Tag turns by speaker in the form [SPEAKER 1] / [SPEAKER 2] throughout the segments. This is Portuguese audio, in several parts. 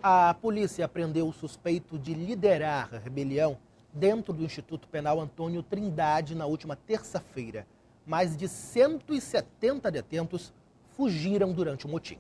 [SPEAKER 1] A polícia prendeu o suspeito de liderar a rebelião dentro do Instituto Penal Antônio Trindade na última terça-feira. Mais de 170 detentos fugiram durante o motim.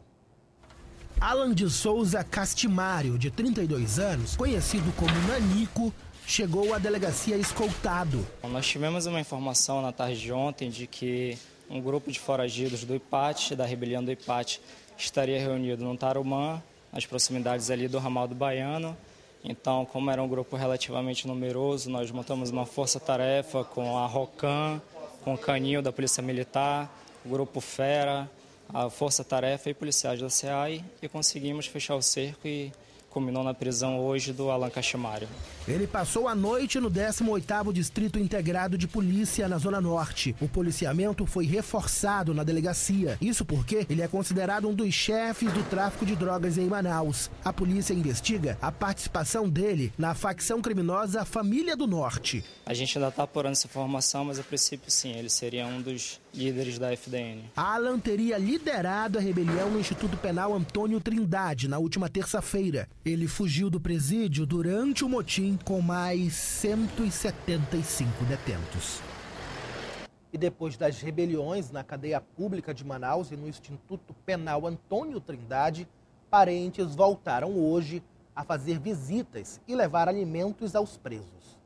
[SPEAKER 1] Alan de Souza Castimário, de 32 anos, conhecido como Nanico, chegou à delegacia escoltado.
[SPEAKER 2] Nós tivemos uma informação na tarde de ontem de que um grupo de foragidos do IPAT, da rebelião do IPAT, estaria reunido no Tarumã, nas proximidades ali do ramal do Baiano. Então, como era um grupo relativamente numeroso, nós montamos uma força-tarefa com a ROCAM, com o Canil da Polícia Militar, o Grupo Fera, a Força-Tarefa e policiais da SEAI e conseguimos fechar o cerco e culminou na prisão hoje do Alan Castimário.
[SPEAKER 1] Ele passou a noite no 18º Distrito Integrado de Polícia, na Zona Norte. O policiamento foi reforçado na delegacia. Isso porque ele é considerado um dos chefes do tráfico de drogas em Manaus. A polícia investiga a participação dele na facção criminosa Família do Norte.
[SPEAKER 2] A gente ainda está apurando essa informação, mas a princípio sim, ele seria um dos líderes da FDN.
[SPEAKER 1] Alan teria liderado a rebelião no Instituto Penal Antônio Trindade na última terça-feira. Ele fugiu do presídio durante o motim com mais 175 detentos. E depois das rebeliões na cadeia pública de Manaus e no Instituto Penal Antônio Trindade, parentes voltaram hoje a fazer visitas e levar alimentos aos presos.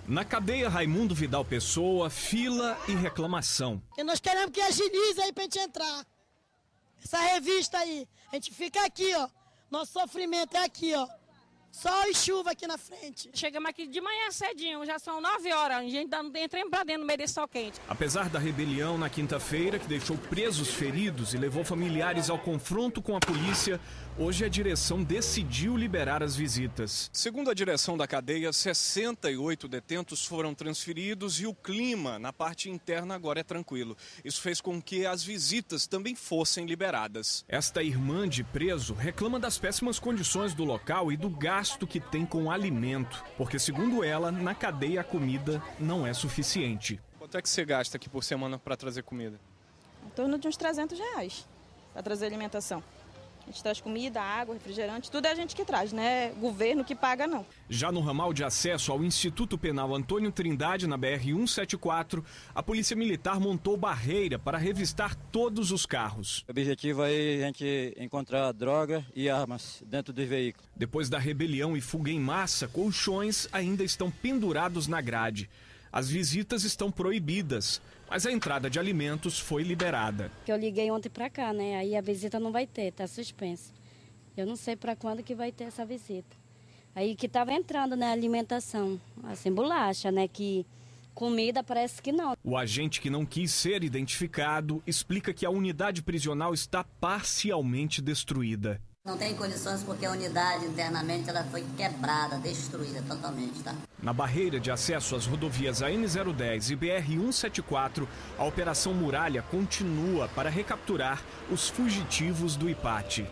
[SPEAKER 3] Na cadeia Raimundo Vidal Pessoa, fila e reclamação.
[SPEAKER 4] E nós queremos que agilize aí pra gente entrar. Essa revista aí, a gente fica aqui, ó. Nosso sofrimento é aqui, ó. Sol e chuva aqui na frente.
[SPEAKER 5] Chegamos aqui de manhã cedinho, já são 9 horas, a gente ainda não entra pra dentro no meio desse sol quente.
[SPEAKER 3] Apesar da rebelião na quinta-feira, que deixou presos feridos e levou familiares ao confronto com a polícia, hoje a direção decidiu liberar as visitas. Segundo a direção da cadeia, 68 detentos foram transferidos e o clima na parte interna agora é tranquilo. Isso fez com que as visitas também fossem liberadas. Esta irmã de preso reclama das péssimas condições do local e do gasto que tem com alimento, porque segundo ela, na cadeia a comida não é suficiente. Quanto é que você gasta aqui por semana para trazer comida?
[SPEAKER 6] Em torno de uns R$300 para trazer alimentação. A gente traz comida, água, refrigerante, tudo é a gente que traz, né? Governo que paga, não. Já no ramal de acesso ao Instituto Penal Antônio Trindade, na BR-174, a Polícia Militar montou barreira para revistar todos os carros.
[SPEAKER 7] O objetivo é a gente encontrar droga e armas dentro dos veículos.
[SPEAKER 3] Depois da rebelião e fuga em massa, colchões ainda estão pendurados na grade. As visitas estão proibidas, mas a entrada de alimentos foi liberada.
[SPEAKER 8] Eu liguei ontem para cá, né? Aí a visita não vai ter, tá suspensa. Eu não sei para quando que vai ter essa visita. Aí que estava entrando, né, alimentação, assim, bolacha, né, que comida parece que não.
[SPEAKER 3] O agente que não quis ser identificado explica que a unidade prisional está parcialmente destruída.
[SPEAKER 9] Não tem condições porque a unidade internamente ela foi quebrada, destruída totalmente, tá?
[SPEAKER 3] Na barreira de acesso às rodovias AN-010 e BR-174, a Operação Muralha continua para recapturar os fugitivos do IPAT.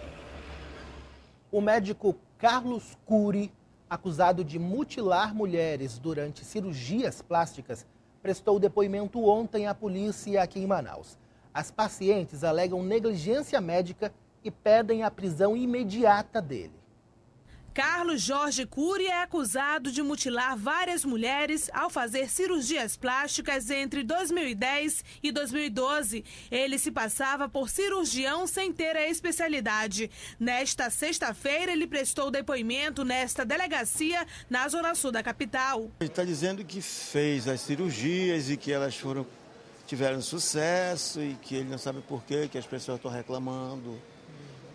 [SPEAKER 1] O médico Carlos Cury, acusado de mutilar mulheres durante cirurgias plásticas, prestou depoimento ontem à polícia aqui em Manaus. As pacientes alegam negligência médica e pedem a prisão imediata dele.
[SPEAKER 10] Carlos Jorge Cury é acusado de mutilar várias mulheres ao fazer cirurgias plásticas entre 2010 e 2012. Ele se passava por cirurgião sem ter a especialidade. Nesta sexta-feira, ele prestou depoimento nesta delegacia na Zona Sul da capital.
[SPEAKER 11] Ele está dizendo que fez as cirurgias e que elas tiveram sucesso e que ele não sabe por quê, que as pessoas estão reclamando.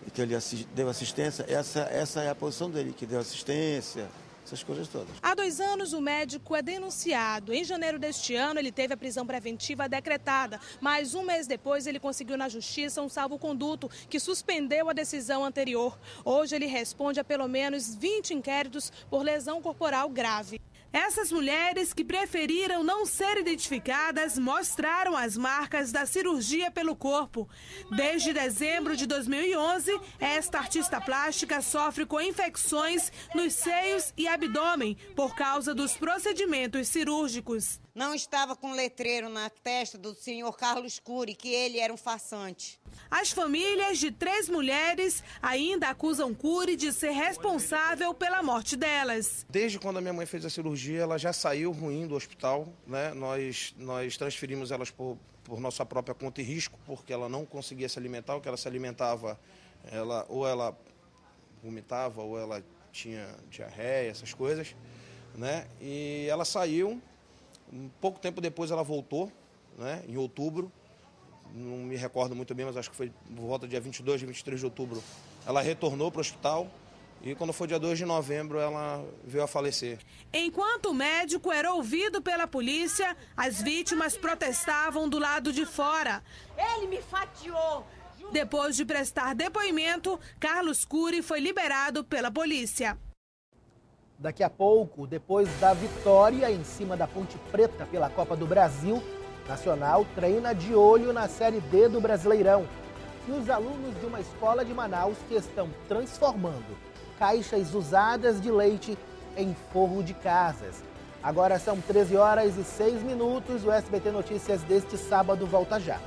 [SPEAKER 11] E que ele deu assistência, essa é a posição dele, que deu assistência, essas coisas todas.
[SPEAKER 10] Há 2 anos o médico é denunciado. Em janeiro deste ano ele teve a prisão preventiva decretada, mas 1 mês depois ele conseguiu na justiça um salvo-conduto que suspendeu a decisão anterior. Hoje ele responde a pelo menos 20 inquéritos por lesão corporal grave. Essas mulheres que preferiram não ser identificadas mostraram as marcas da cirurgia pelo corpo. Desde dezembro de 2011, esta artista plástica sofre com infecções nos seios e abdômen por causa dos procedimentos cirúrgicos.
[SPEAKER 12] não estava com letreiro na testa do senhor Carlos Cury, que ele era um farsante.
[SPEAKER 10] As famílias de 3 mulheres ainda acusam Cury de ser responsável pela morte delas.
[SPEAKER 13] Desde quando a minha mãe fez a cirurgia, ela já saiu ruim do hospital, né? Nós transferimos elas por nossa própria conta e risco, porque ela não conseguia se alimentar. O que ela se alimentava, ou ela vomitava, ou ela tinha diarreia, essas coisas, né? E ela saiu. Um pouco tempo depois ela voltou, né, em outubro, não me recordo muito bem, mas acho que foi por volta do dia 22, 23 de outubro, ela retornou para o hospital e quando foi dia 2 de novembro ela veio a falecer.
[SPEAKER 10] Enquanto o médico era ouvido pela polícia, as vítimas protestavam do lado de fora.
[SPEAKER 4] Ele me fatiou!
[SPEAKER 10] Depois de prestar depoimento, Carlos Cury foi liberado pela polícia.
[SPEAKER 1] Daqui a pouco, depois da vitória em cima da Ponte Preta pela Copa do Brasil, Nacional treina de olho na Série D do Brasileirão. E os alunos de uma escola de Manaus que estão transformando caixas usadas de leite em forro de casas. Agora são 13h06. O SBT Notícias deste sábado volta já.